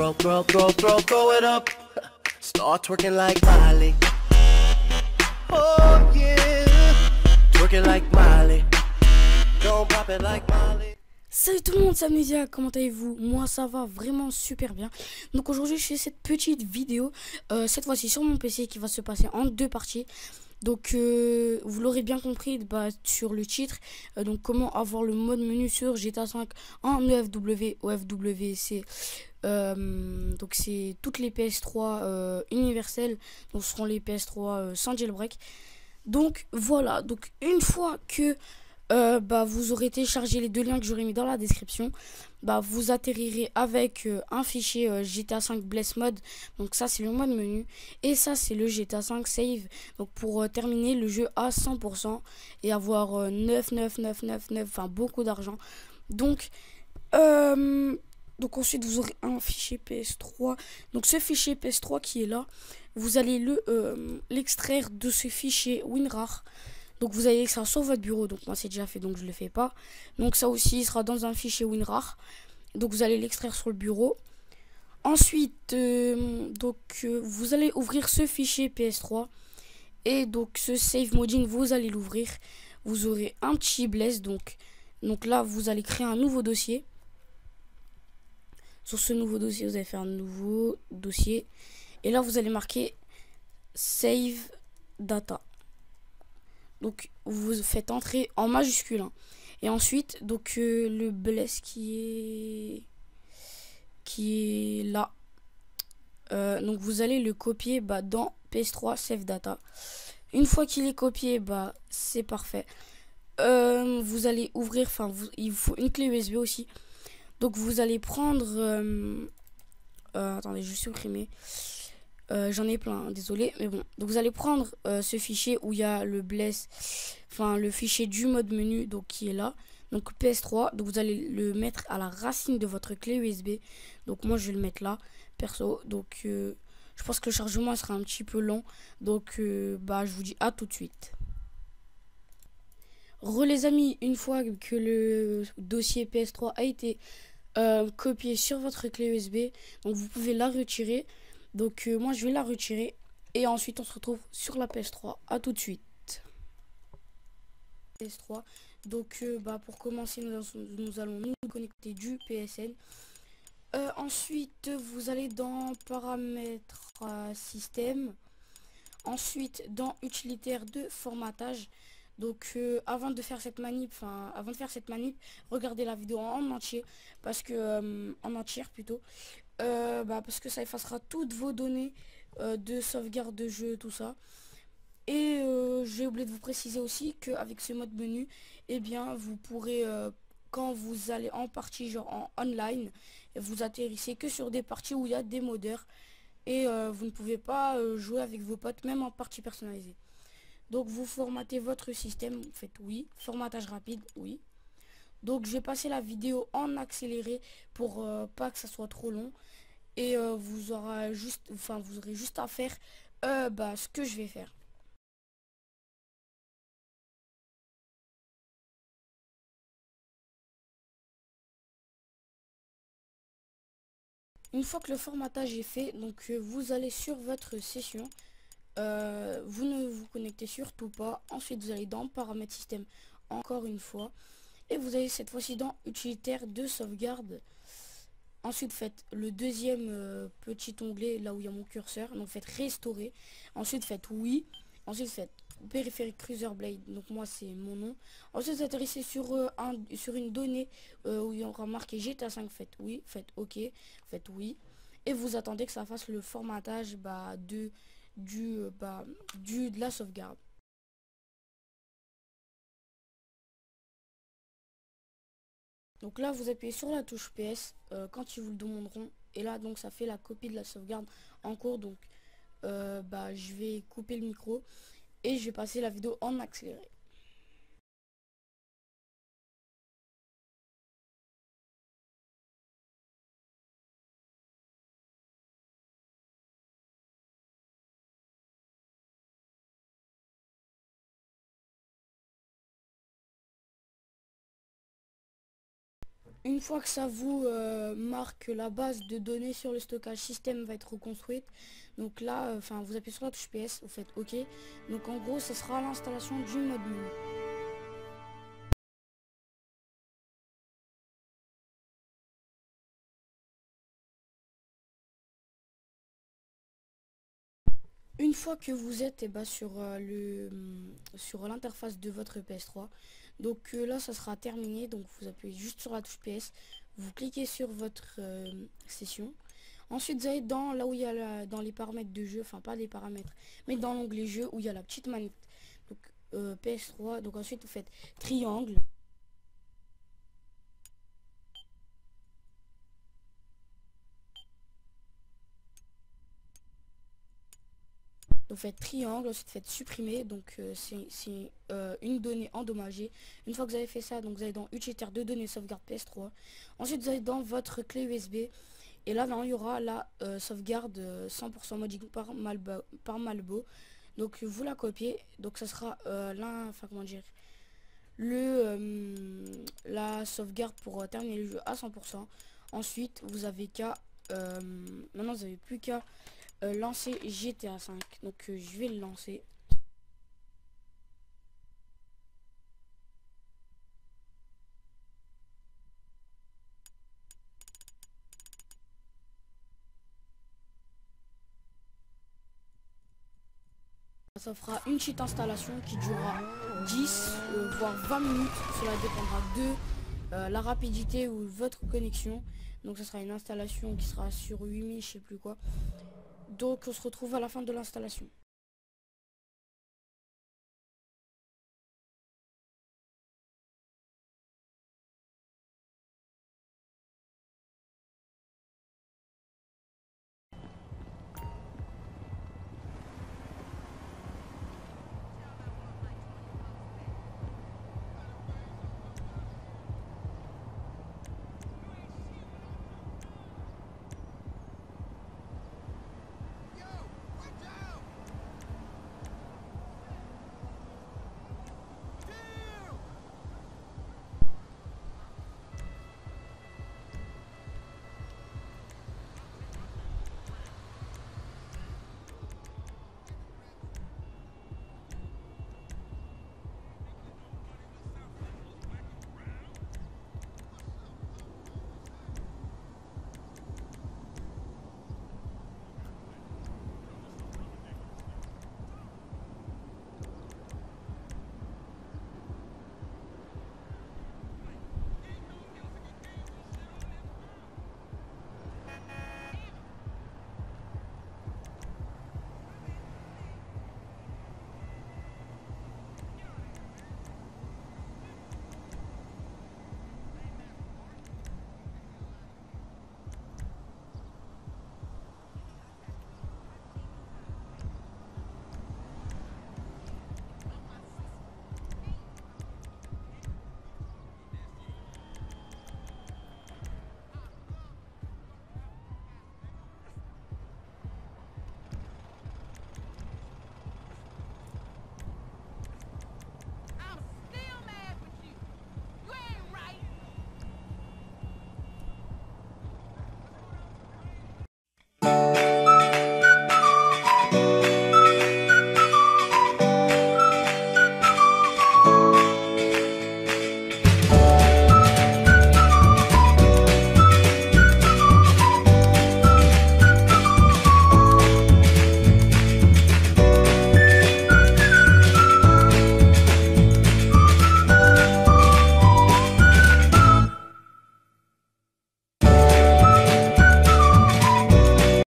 throw it up. Start twerking like Miley. Oh yeah, twerking like Miley. Don't pop it like Miley. Salut tout le monde, c'est Amnesia, comment allez-vous? Moi ça va vraiment super bien. Donc aujourd'hui je fais cette petite vidéo, cette fois-ci sur mon PC qui va se passer en deux parties. Donc vous l'aurez bien compris sur le titre, donc comment avoir le mode menu sur GTA 5 en EFW. OFW c'est donc c'est toutes les PS3 universelles, donc ce seront les PS3 sans jailbreak. Donc voilà, donc une fois que vous aurez téléchargé les deux liens que j'aurai mis dans la description, vous atterrirez avec un fichier GTA 5 Bless Mode. Donc ça c'est le mode menu et ça c'est le GTA 5 Save, donc pour terminer le jeu à 100% et avoir 9, enfin beaucoup d'argent. Donc ensuite vous aurez un fichier PS3. Donc ce fichier PS3 qui est là, vous allez l'extraire de ce fichier WinRAR. Donc vous allez l'extraire sur votre bureau. Donc moi c'est déjà fait, donc je le fais pas. Donc ça aussi sera dans un fichier WinRAR. Donc vous allez l'extraire sur le bureau. Ensuite vous allez ouvrir ce fichier PS3 et donc ce save modding vous allez l'ouvrir. Vous aurez un petit bless. Donc là vous allez créer un nouveau dossier. Sur ce nouveau dossier vous allez faire un nouveau dossier et là vous allez marquer save data. Donc vous faites entrer en majuscule hein. Et ensuite donc le bless qui est là, donc vous allez le copier dans PS3 save data. Une fois qu'il est copié, c'est parfait. Vous allez ouvrir, il vous faut une clé USB aussi. Donc vous allez prendre attendez, je vais supprimer. J'en ai plein, hein, désolé, mais bon. Donc vous allez prendre ce fichier où il y a le bless, le fichier du mode menu, donc qui est là. Donc PS3, donc vous allez le mettre à la racine de votre clé USB. Donc moi je vais le mettre là, perso. Donc je pense que le chargement sera un petit peu long. Donc je vous dis à tout de suite. Les amis, une fois que le dossier PS3 a été copié sur votre clé USB, donc vous pouvez la retirer. Donc moi je vais la retirer et ensuite on se retrouve sur la PS3. À tout de suite. PS3. Donc pour commencer nous allons nous connecter du PSN. Ensuite vous allez dans paramètres système. Ensuite dans utilitaire de formatage. Donc avant de faire cette manip, regardez la vidéo en entier parce que parce que ça effacera toutes vos données de sauvegarde de jeu, tout ça. Et j'ai oublié de vous préciser aussi qu'avec ce mode menu, vous pourrez, quand vous allez en partie, genre en online, vous atterrissez que sur des parties où il y a des modeurs. Et vous ne pouvez pas jouer avec vos potes, même en partie personnalisée. Donc vous formatez votre système, vous faites oui, formatage rapide, oui. Donc j'ai passé la vidéo en accéléré pour pas que ça soit trop long. Et vous aurez juste à faire ce que je vais faire. Une fois que le formatage est fait, donc vous allez sur votre session. Vous ne vous connectez surtout pas. Ensuite vous allez dans paramètres système encore une fois. Et vous allez cette fois-ci dans utilitaire de sauvegarde. Ensuite faites le deuxième petit onglet là où il y a mon curseur. Donc faites restaurer. Ensuite faites oui. Ensuite faites périphérique Cruiser Blade. Donc moi c'est mon nom. Ensuite vous atterrissez sur une donnée où il y aura marqué GTA 5. Faites oui. Faites ok. Faites oui. Et vous attendez que ça fasse le formatage de la sauvegarde. Donc là vous appuyez sur la touche PS quand ils vous le demanderont. Et là donc ça fait la copie de la sauvegarde en cours. Donc je vais couper le micro et je vais passer la vidéo en accéléré. Une fois que ça vous marque la base de données sur le stockage système va être reconstruite, donc là, vous appuyez sur la touche PS, vous faites OK. Donc en gros, ce sera l'installation du mode menu. Une fois que vous êtes sur l'interface de votre PS3, donc là ça sera terminé, donc vous appuyez juste sur la touche PS, vous cliquez sur votre session. Ensuite vous allez dans là où il y a dans les paramètres de jeu, enfin pas les paramètres, mais dans l'onglet jeu où il y a la petite manette, donc PS3, donc ensuite vous faites triangle. Vous faites triangle, ensuite faites supprimer, donc c'est une donnée endommagée. Une fois que vous avez fait ça, donc vous allez dans utilitaire de données sauvegarde PS3. Ensuite vous allez dans votre clé USB et là il y aura la sauvegarde 100% modding par Malbo. Donc vous la copiez, donc ça sera la sauvegarde pour terminer le jeu à 100%. Ensuite vous avez qu'à maintenant vous avez plus qu'à lancer GTA 5, donc je vais le lancer. Ça fera une petite installation qui durera 10 voire 20 minutes, cela dépendra de la rapidité ou votre connexion. Donc ça sera une installation qui sera sur 8000 je sais plus quoi. Donc on se retrouve à la fin de l'installation.